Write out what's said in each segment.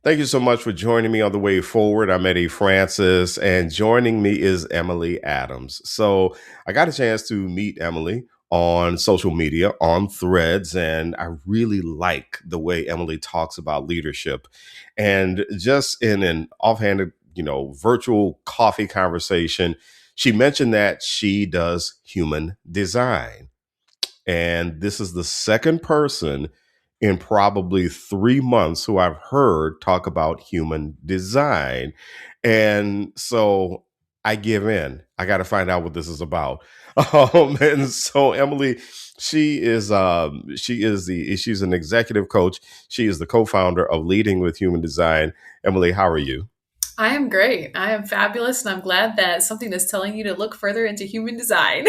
Thank you so much for joining me on the way forward. I'm Eddie Francis, and joining me is Emily Adams. So I got a chance to meet Emily on social media, on Threads, and I really like the way Emily talks about leadership. And just in an offhanded, virtual coffee conversation, she mentioned that she does human design. And this is the second person in probably 3 months who I've heard talk about human design. And so I give in. I got to find out what this is about. And so Emily, she's an executive coach. She is the co-founder of Leading with Human Design. Emily, how are you? I am great. I am fabulous, and I'm glad that something is telling you to look further into human design.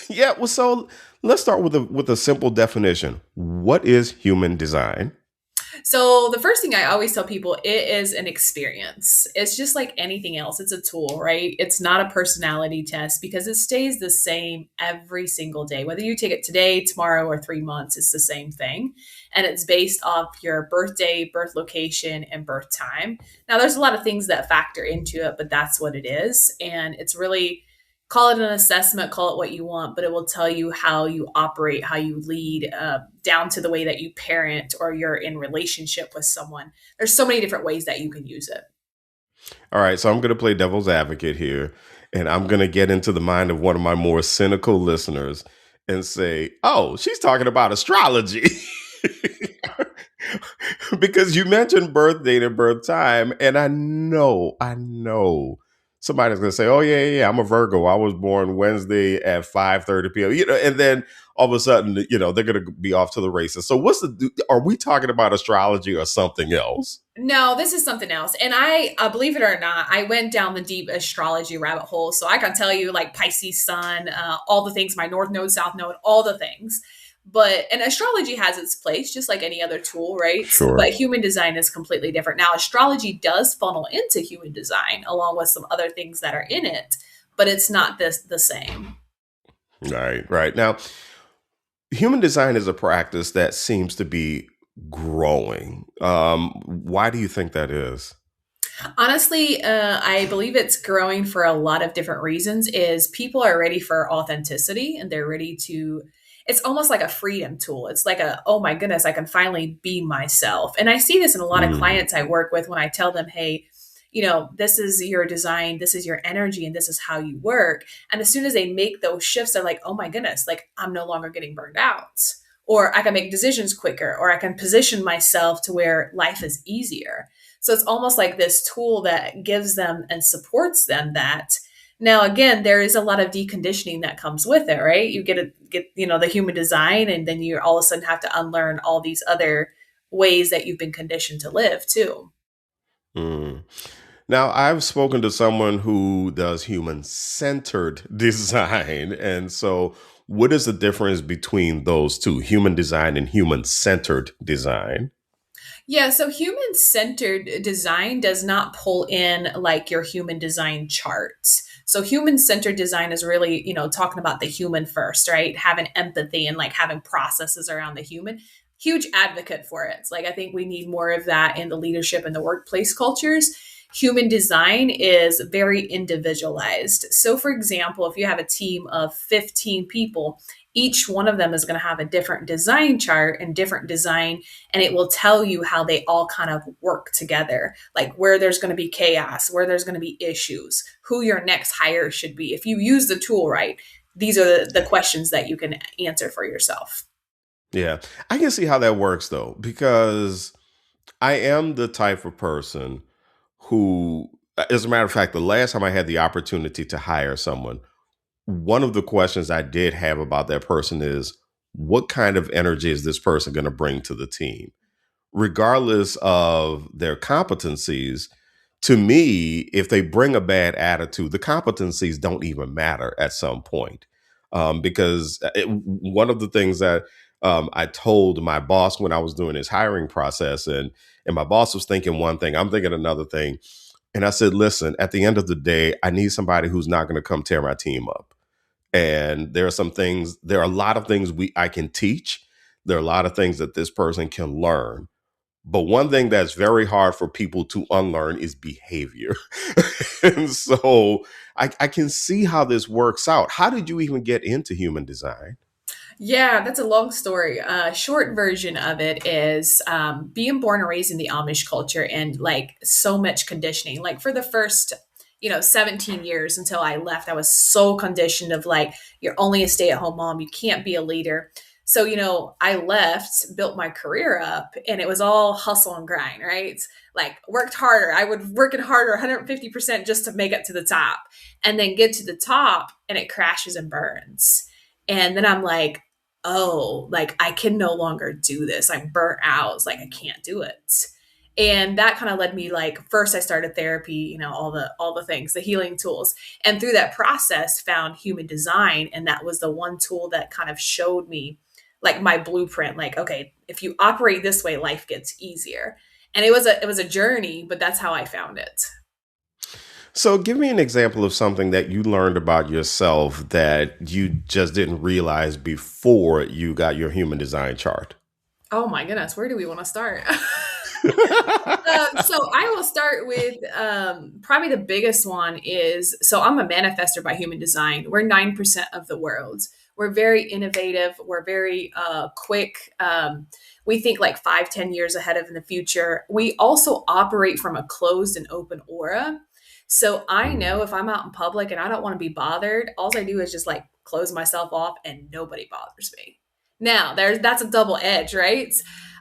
Yeah, well, so let's start with a simple definition. What is human design? So, the first thing I always tell people, it is an experience. It's just like anything else. It's a tool, right? It's not a personality test because it stays the same every single day. Whether you take it today, tomorrow, or 3 months, it's the same thing. And it's based off your birthday, birth location, and birth time. Now, there's a lot of things that factor into it, but that's what it is. And it's really, call it an assessment, call it what you want, but it will tell you how you operate, how you lead, down to the way that you parent or you're in relationship with someone. There's so many different ways that you can use it. All right, so I'm going to play devil's advocate here, and I'm going to get into the mind of one of my more cynical listeners and say, "Oh, she's talking about astrology." Because you mentioned birth date and birth time, and I know somebody's going to say, "Oh yeah, I'm a Virgo. I was born Wednesday at 5:30 p.m." And then all of a sudden, they're going to be off to the races. So are we talking about astrology or something else? No, this is something else. And I, believe it or not, I went down the deep astrology rabbit hole. So I can tell you like Pisces sun, all the things, my North Node, South Node, all the things. But, and astrology has its place, just like any other tool, right? Sure. But human design is completely different. Now, astrology does funnel into human design along with some other things that are in it, but it's not the same. Right, right. Now, human design is a practice that seems to be growing. Why do you think that is? Honestly, I believe it's growing for a lot of different reasons. Is people are ready for authenticity and they're ready to. It's almost like a freedom tool. It's like oh my goodness, I can finally be myself. And I see this in a lot of Mm, clients I work with when I tell them, hey, this is your design, this is your energy, and this is how you work. And as soon as they make those shifts, they're like, oh my goodness, like I'm no longer getting burned out. Or I can make decisions quicker, or I can position myself to where life is easier. So it's almost like this tool that gives them and supports them that. Now, again, there is a lot of deconditioning that comes with it, right? You get the human design, and then you all of a sudden have to unlearn all these other ways that you've been conditioned to live too. mm. Now, I've spoken to someone who does human centered design. And so, what is the difference between those two, human design and human centered design? Yeah, so human centered design does not pull in like your human design charts. So human centered design is really, talking about the human first, right? Having empathy and like having processes around the human. Huge advocate for it. It's like I think we need more of that in the leadership and the workplace cultures. Human design is very individualized. So for example, if you have a team of 15 people, each one of them is going to have a different design chart and different design, and it will tell you how they all kind of work together, like where there's going to be chaos, where there's going to be issues, who your next hire should be. If you use the tool right, these are the questions that you can answer for yourself. Yeah, I can see how that works though, because I am the type of person who, as a matter of fact, the last time I had the opportunity to hire someone, one of the questions I did have about that person is what kind of energy is this person going to bring to the team? Regardless of their competencies, to me, if they bring a bad attitude, the competencies don't even matter at some point. Because one of the things that I told my boss when I was doing his hiring process, and my boss was thinking one thing, I'm thinking another thing. And I said, listen, at the end of the day, I need somebody who's not going to come tear my team up. And there are a lot of things I can teach. There are a lot of things that this person can learn, But one thing that's very hard for people to unlearn is behavior. And so I can see how this works out. How did you even get into human design? Yeah, that's a long story. Short version of it is being born and raised in the Amish culture and like so much conditioning. Like for the first, 17 years until I left, I was so conditioned of like, you're only a stay at home mom, you can't be a leader. So, I left, built my career up, and it was all hustle and grind, right? Like worked harder. I would working harder 150% just to make it to the top and then get to the top and it crashes and burns. And then I'm like, oh, like I can no longer do this. I'm burnt out. It's like I can't do it. And that kind of led me like first I started therapy, all the things, the healing tools. And through that process found human design and that was the one tool that kind of showed me like my blueprint like okay, if you operate this way life gets easier. And it was a journey, but that's how I found it. So, give me an example of something that you learned about yourself that you just didn't realize before you got your human design chart. Oh my goodness, where do we want to start? So I will start with probably the biggest one is so I'm a manifester by human design. We're 9% of the world. We're very innovative. We're very quick. We think like 5, 10 years ahead of in the future. We also operate from a closed and open aura. So I know if I'm out in public and I don't want to be bothered, all I do is just like close myself off and nobody bothers me. Now that's a double edge, right?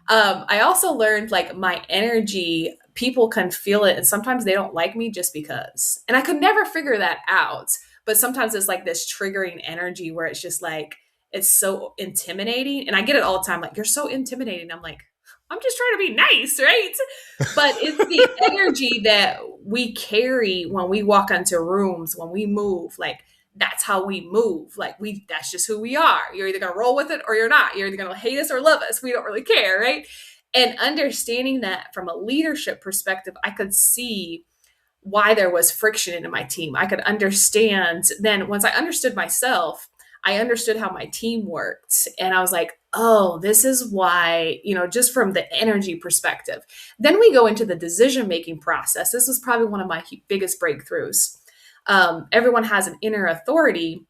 I also learned like my energy, people can feel it, and sometimes they don't like me just because. And I could never figure that out. But sometimes it's like this triggering energy where it's just like, it's so intimidating. And I get it all the time like, you're so intimidating. I'm like, I'm just trying to be nice, right? But it's the energy that we carry when we walk into rooms, when we move. Like, that's how we move. Like that's just who we are. You're either gonna roll with it or you're not. You're either gonna hate us or love us. We don't really care, right? And understanding that from a leadership perspective, I could see why there was friction in my team. I could understand then once I understood myself, I understood how my team worked. And I was like, oh, this is why, just from the energy perspective. Then we go into the decision making process. This was probably one of my biggest breakthroughs. Everyone has an inner authority,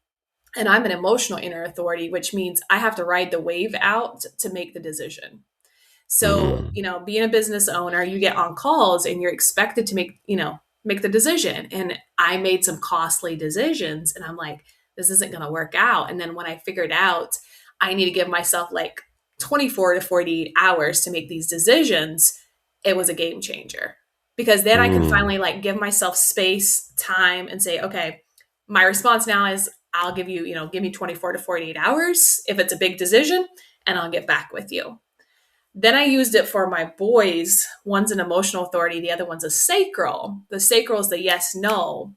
and I'm an emotional inner authority, which means I have to ride the wave out to make the decision. So, Mm. being a business owner, you get on calls and you're expected to make the decision. And I made some costly decisions and I'm like, this isn't going to work out. And then when I figured out I need to give myself like 24 to 48 hours to make these decisions, it was a game changer because then I can Mm. finally like give myself space, time and say, okay, my response now is I'll give you, give me 24 to 48 hours if it's a big decision and I'll get back with you. Then I used it for my boys. One's an emotional authority, the other one's a sacral. The sacral is the yes, no.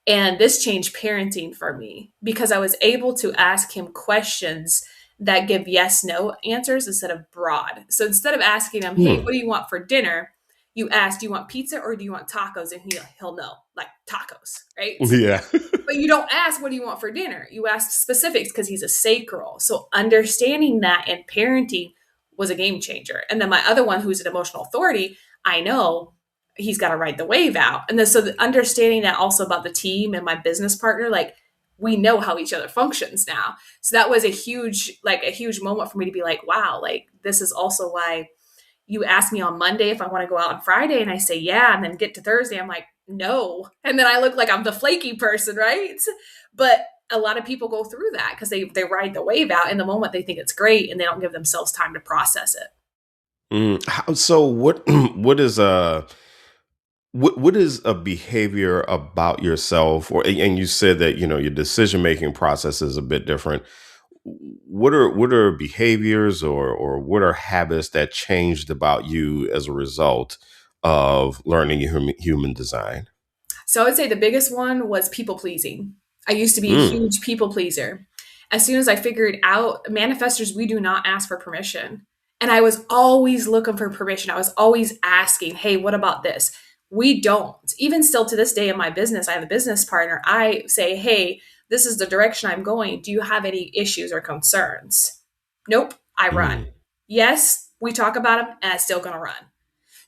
And this changed parenting for me because I was able to ask him questions that give yes, no answers instead of broad. So instead of asking him, hey, Hmm. what do you want for dinner? You ask, do you want pizza or do you want tacos? And he'll know, like tacos, right? Yeah. But you don't ask, what do you want for dinner? You ask specifics because he's a sacral. So understanding that in parenting was a game changer. And then my other one, who's an emotional authority, I know he's got to ride the wave out. And then so the understanding that also about the team and my business partner, like we know how each other functions now. So that was a huge moment for me to be like, wow, like this is also why you ask me on Monday if I want to go out on Friday and I say yeah, and then get to Thursday, I'm like, no. And then I look like I'm the flaky person, right? But a lot of people go through that because they ride the wave out in the moment they think it's great and they don't give themselves time to process it. Mm. So what what is a behavior about yourself, or and you said that your decision making process is a bit different. What are behaviors or what are habits that changed about you as a result of learning human design? So I would say the biggest one was people pleasing. I used to be a Mm. huge people pleaser. As soon as I figured out manifestors, we do not ask for permission. And I was always looking for permission. I was always asking, hey, what about this? We don't. Even still to this day in my business, I have a business partner. I say, hey, this is the direction I'm going. Do you have any issues or concerns? Nope, I run. Mm. Yes, we talk about them, and I'm still going to run.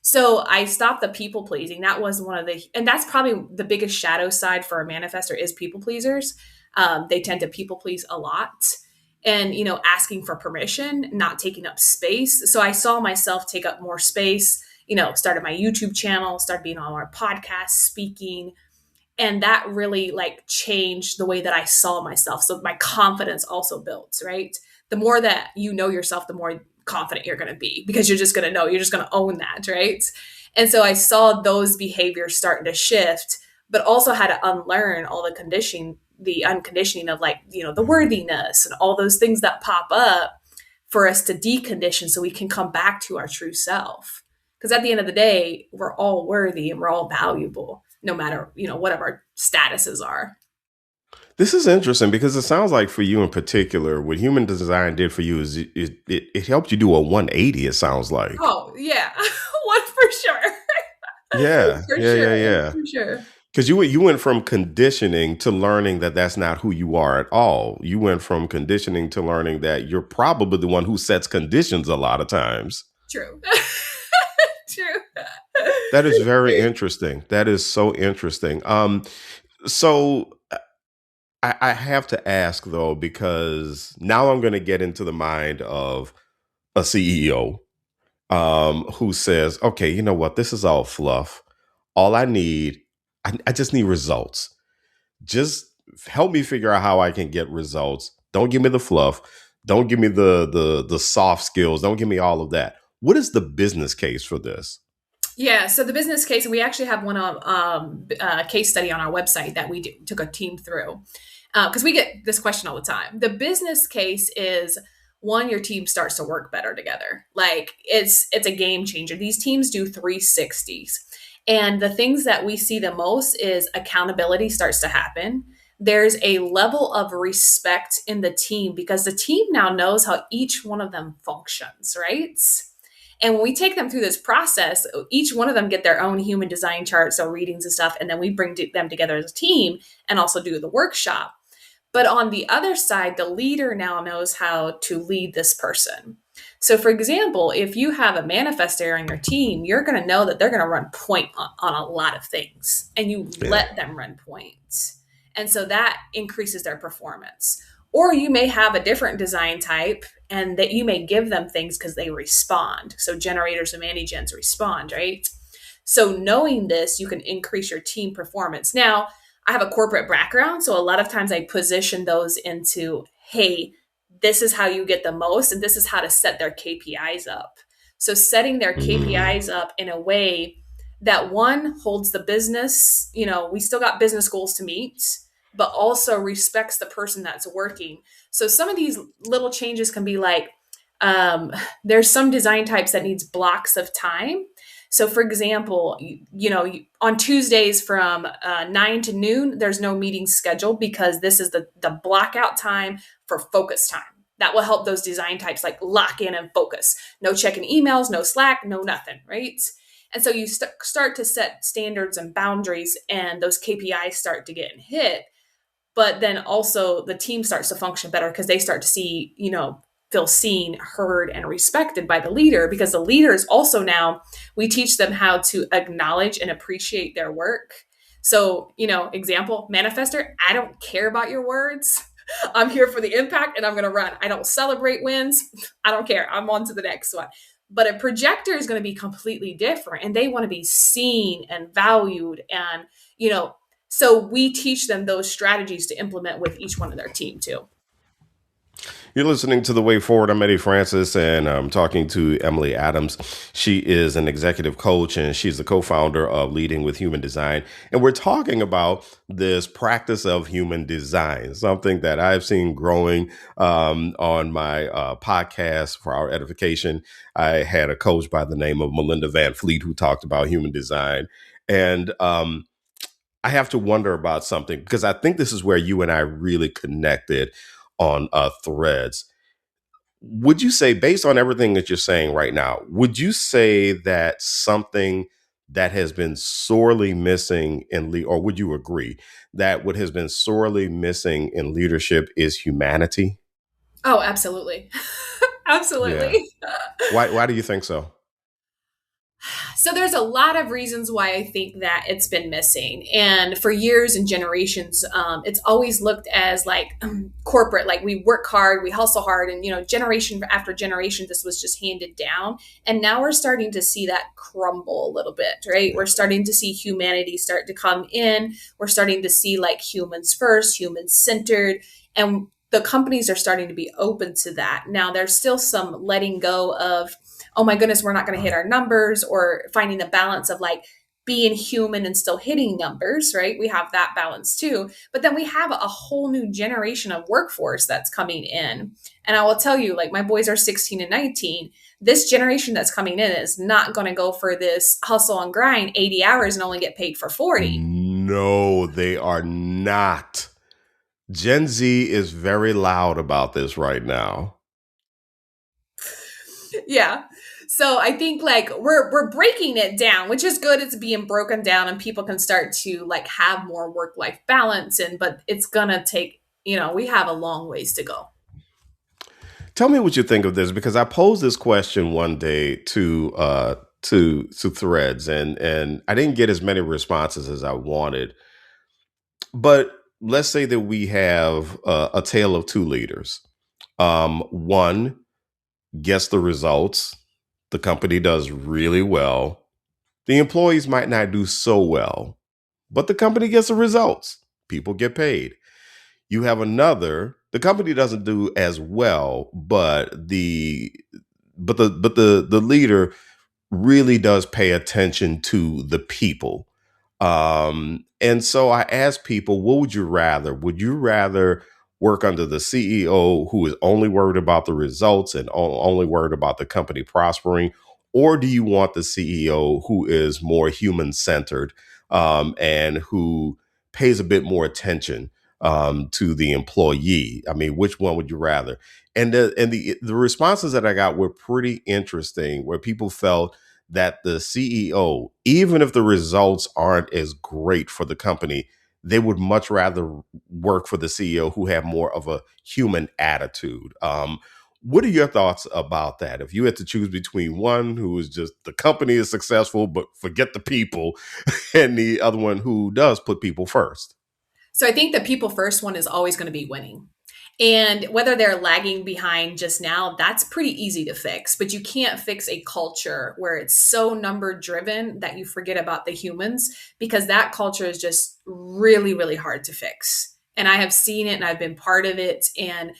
So I stopped the people pleasing. That was one of the, and that's probably the biggest shadow side for a manifester is people pleasers. They tend to people please a lot, and asking for permission, not taking up space. So I saw myself take up more space. Started my YouTube channel, started being on our podcast, speaking, and that really like changed the way that I saw myself. So my confidence also built, right? The more that you know yourself, the more confident you're going to be, because you're just going to know, you're just going to own that, right? And so I saw those behaviors starting to shift, but also had to unlearn all the unconditioning of, like, the worthiness and all those things that pop up, for us to decondition so we can come back to our true self. Because at the end of the day, we're all worthy and we're all valuable, no matter, what our statuses are. This is interesting because it sounds like for you in particular, what human design did for you is it helped you do a 180, it sounds like. Oh, yeah. One for sure. Yeah, For yeah, sure. yeah, yeah. For sure. Because you went from conditioning to learning that that's not who you are at all. You went from conditioning to learning that you're probably the one who sets conditions a lot of times. True. True. That is very interesting. That is so interesting. So I have to ask though, because now I'm going to get into the mind of a CEO who says, okay, you know what? This is all fluff. All I need, I just need results. Just help me figure out how I can get results. Don't give me the fluff. Don't give me the soft skills. Don't give me all of that. What is the business case for this? Yeah, so the business case, and we actually have one case study on our website that took a team through, because we get this question all the time. The business case is, one, your team starts to work better together. Like, it's a game changer. These teams do 360s, and the things that we see the most is accountability starts to happen. There's a level of respect in the team because the team now knows how each one of them functions, right? And when we take them through this process, each one of them get their own human design charts, so readings and stuff, and then we bring them together as a team and also do the workshop. But on the other side, the leader now knows how to lead this person. So, for example, if you have a manifestor on your team, you're going to know that they're going to run point on a lot of things, and you Yeah. let them run points. And so that increases their performance. Or you may have a different design type and that you may give them things because they respond. So generators and mani-gens respond, right? So knowing this, you can increase your team performance. Now, I have a corporate background, so a lot of times I position those into, hey, this is how you get the most, and this is how to set their KPIs up. So setting their Mm. KPIs up in a way that, one, holds the business, we still got business goals to meet, but also respects the person that's working. So some of these little changes can be like, um, there's some design types that needs blocks of time. So, for example, on Tuesdays from 9 to noon, there's no meeting scheduled because this is the blackout time for focus time. That will help those design types like lock in and focus. No checking emails, no Slack, no nothing, right? And so you start to set standards and boundaries, and those KPIs start to get hit. But then also the team starts to function better because they start to see, feel seen, heard, and respected by the leader, because the leaders also now, we teach them how to acknowledge and appreciate their work. So, example, manifester, I don't care about your words. I'm here for the impact and I'm going to run. I don't celebrate wins. I don't care. I'm on to the next one. But a projector is going to be completely different, and they want to be seen and valued. And, so we teach them those strategies to implement with each one of their team too. You're listening to The Way Forward. I'm Eddie Francis, and I'm talking to Emily Adams. She is an executive coach, and she's the co-founder of Leading with Human Design. And we're talking about this practice of human design, something that I've seen growing on my podcast for our edification. I had a coach by the name of Melinda Van Fleet who talked about human design. And I have to wonder about something, because I think this is where you and I really connected on threads. Would you say, based on everything that you're saying right now, would you say that something that has been sorely missing or would you agree that what has been sorely missing in leadership is humanity? Oh, absolutely. Yeah. Absolutely. Why do you think so? So there's a lot of reasons why I think that it's been missing, and for years and generations, it's always looked as like corporate, like we work hard, we hustle hard, and generation after generation, this was just handed down, and now we're starting to see that crumble a little bit, right? We're starting to see humanity start to come in. We're starting to see like humans first, humans centered, and the companies are starting to be open to that. Now, there's still some letting go of, oh my goodness, we're not going to hit our numbers, or finding the balance of like being human and still hitting numbers, right? We have that balance too. But then we have a whole new generation of workforce that's coming in. And I will tell you, like, my boys are 16 and 19. This generation that's coming in is not going to go for this hustle and grind 80 hours and only get paid for 40. No, they are not. Gen Z is very loud about this right now. Yeah. So I think like we're breaking it down, which is good. It's being broken down and people can start to like have more work-life balance, and but it's gonna take, we have a long ways to go. Tell me what you think of this, because I posed this question one day to Threads, and I didn't get as many responses as I wanted. But let's say that we have a tale of two leaders. One gets the results. The company does really well. The employees might not do so well, but the company gets the results. People get paid. You have another, the company doesn't do as well, but the leader really does pay attention to the people. And so I ask people, what would you rather? Would you rather work under the CEO who is only worried about the results and only worried about the company prospering? Or do you want the CEO who is more human centered, and who pays a bit more attention to the employee? I mean, which one would you rather? And the responses that I got were pretty interesting, where people felt that the CEO, even if the results aren't as great for the company, they would much rather work for the CEO who have more of a human attitude. What are your thoughts about that? If you had to choose between one who is just the company is successful, but forget the people, and the other one who does put people first. So I think the people first one is always going to be winning. And whether they're lagging behind just now, that's pretty easy to fix. But you can't fix a culture where it's so number driven that you forget about the humans, because that culture is just really, really hard to fix. And I have seen it and I've been part of it. And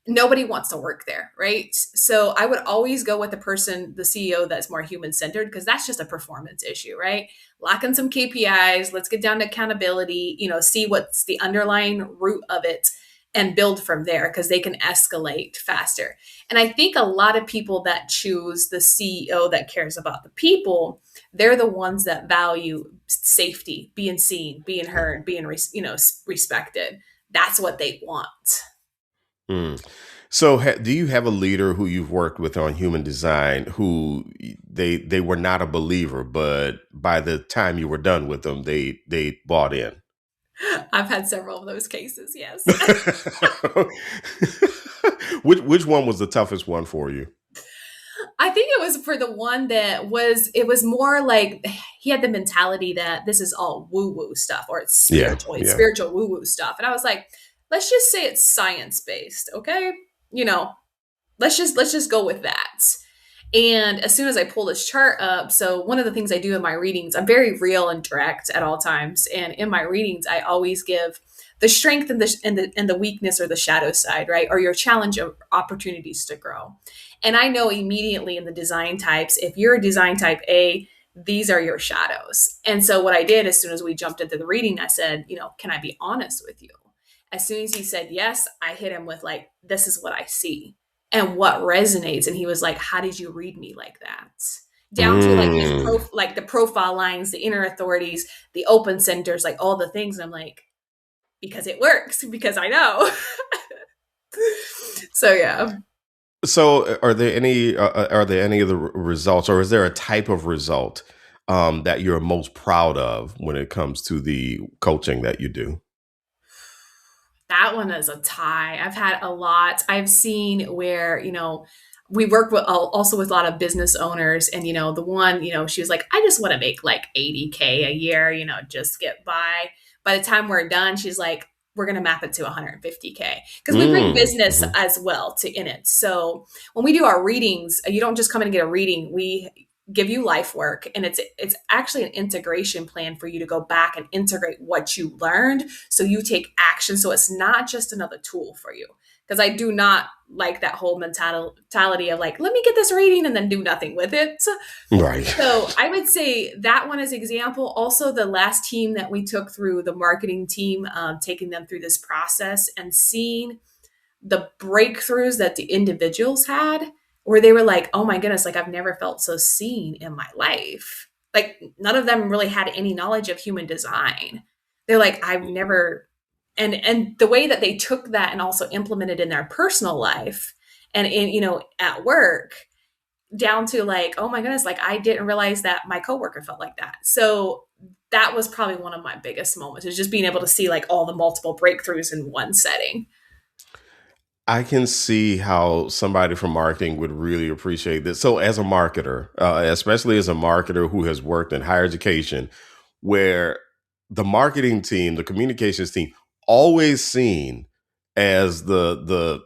nobody wants to work there, right? So I would always go with the person, the CEO that's more human centered, because that's just a performance issue, right? Lock in some KPIs, let's get down to accountability, see what's the underlying root of it and build from there, because they can escalate faster. And I think a lot of people that choose the CEO that cares about the people, they're the ones that value safety, being seen, being heard, being respected. That's what they want. Mm. So, do you have a leader who you've worked with on human design who they were not a believer, but by the time you were done with them, they bought in? I've had several of those cases, yes. Which one was the toughest one for you? I think it was for the one that was, it was more like he had the mentality that this is all woo woo stuff, or Yeah, it's yeah. spiritual woo woo stuff. And I was like, let's just say it's science based, okay? You know, let's just go with that. And as soon as I pull this chart up, so one of the things I do in my readings, I'm very real and direct at all times. And in my readings, I always give the strength and the weakness, or the shadow side, right? Or your challenge of opportunities to grow. And I know immediately in the design types, if you're a design type A, these are your shadows. And so what I did as soon as we jumped into the reading, I said, can I be honest with you? As soon as he said yes, I hit him with like, this is what I see and what resonates. And he was like, how did you read me like that? Down to like his Mm. like the profile lines, the inner authorities, the open centers, like all the things. And I'm like, because it works, because I know. So yeah. So, are there any of the results, or is there a type of result that you're most proud of when it comes to the coaching that you do? That one is a tie. I've had a lot. I've seen where, We work with also with a lot of business owners, and the one, she was like, I just want to make like 80K a year, just get by the time we're done. She's like, we're going to map it to 150K, because we bring Mm, business mhm. as well to in it. So when we do our readings, you don't just come in and get a reading. We give you life work, and it's actually an integration plan for you to go back and integrate what you learned, so you take action, so it's not just another tool for you. Because I do not like that whole mentality of like, let me get this reading and then do nothing with it. Right. So I would say that one is example. Also, the last team that we took through, the marketing team, taking them through this process and seeing the breakthroughs that the individuals had, where they were like, oh my goodness, like I've never felt so seen in my life. Like none of them really had any knowledge of human design. They're like, I've never, and the way that they took that and also implemented in their personal life and in, at work, down to like, oh my goodness, like I didn't realize that my coworker felt like that. So that was probably one of my biggest moments, is just being able to see like all the multiple breakthroughs in one setting. I can see how somebody from marketing would really appreciate this. So, as a marketer, especially as a marketer who has worked in higher education, where the marketing team, the communications team, always seen as the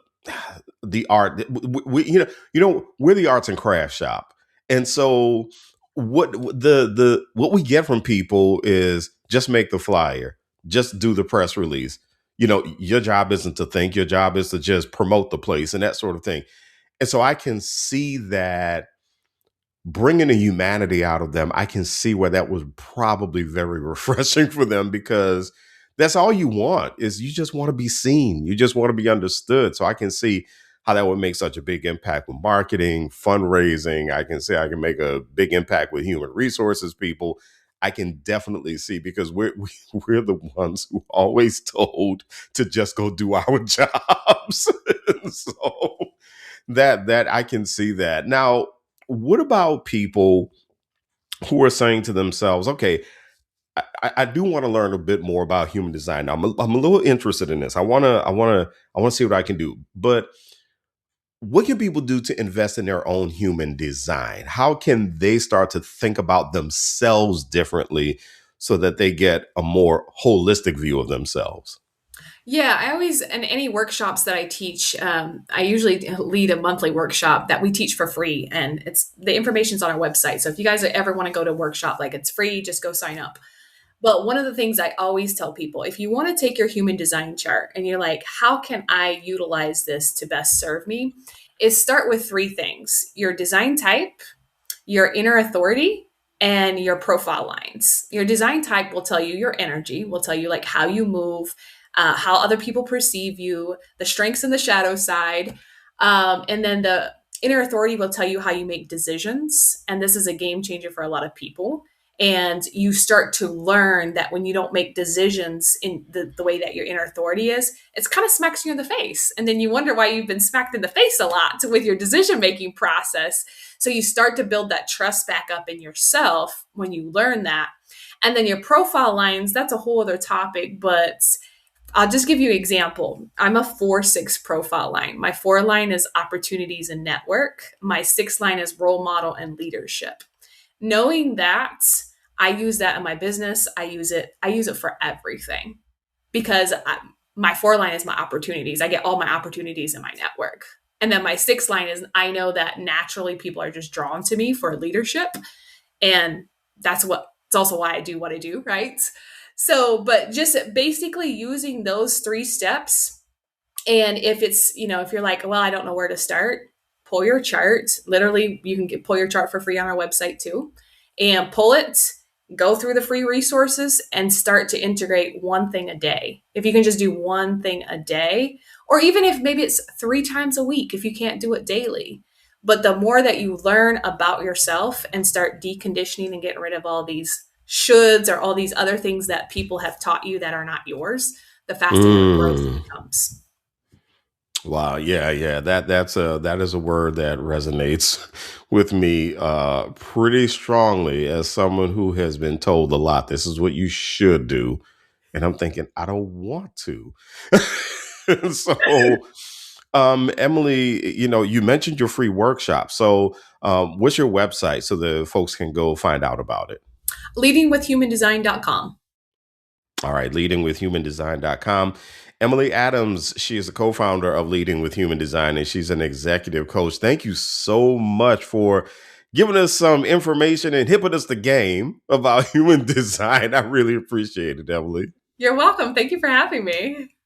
art. We're the arts and crafts shop, and so what we get from people is just make the flyer, just do the press release. Your job isn't to think, your job is to just promote the place and that sort of thing. And so I can see that bringing the humanity out of them, I can see where that was probably very refreshing for them, because that's all you want, is you just want to be seen. You just want to be understood. So I can see how that would make such a big impact with marketing, fundraising. I can see I can make a big impact with human resources people. I can definitely see, because we're the ones who always told to just go do our jobs. So that I can see that. Now, what about people who are saying to themselves, okay, I do want to learn a bit more about human design. Now, I'm a little interested in this. I want to see what I can do. But what can people do to invest in their own human design? How can they start to think about themselves differently so that they get a more holistic view of themselves? Yeah, I always, in any workshops that I teach, I usually lead a monthly workshop that we teach for free, and it's the information's on our website. So if you guys ever want to go to a workshop, like it's free, just go sign up. But one of the things I always tell people, if you want to take your human design chart and you're like, how can I utilize this to best serve me? Is start with three things: your design type, your inner authority, and your profile lines. Your design type will tell you your energy, will tell you like how you move, how other people perceive you, the strengths and the shadow side. And then the inner authority will tell you how you make decisions. And this is a game changer for a lot of people. And you start to learn that when you don't make decisions in the way that your inner authority is, it's kind of smacks you in the face. And then you wonder why you've been smacked in the face a lot with your decision making process. So you start to build that trust back up in yourself when you learn that. And then your profile lines, that's a whole other topic, but I'll just give you an example. I'm a 4-6 profile line. My 4 line is opportunities and network. My 6 line is role model and leadership. Knowing that, I use that in my business. I use it for everything, because my 4 line is my opportunities. I get all my opportunities in my network. And then my 6 line is, I know that naturally people are just drawn to me for leadership. And it's also why I do what I do, right? So, but just basically using those 3 steps. And if you're like, well, I don't know where to start, pull your chart. Literally, you can pull your chart for free on our website too, and pull it, go through the free resources, and start to integrate one thing a day. If you can just do one thing a day, or even if maybe it's 3 times a week, if you can't do it daily. But the more that you learn about yourself and start deconditioning and getting rid of all these shoulds or all these other things that people have taught you that are not yours, the faster your growth Mm. becomes. Wow, yeah, yeah. That is a word that resonates with me pretty strongly, as someone who has been told a lot. This is what you should do, and I'm thinking I don't want to. So Emily, you mentioned your free workshop. So, what's your website so the folks can go find out about it? Leadingwithhumandesign.com. All right, leadingwithhumandesign.com. Emily Adams, she is the co founder of Leading with Human Design, and she's an executive coach. Thank you so much for giving us some information and hipping us the game about human design. I really appreciate it, Emily. You're welcome. Thank you for having me.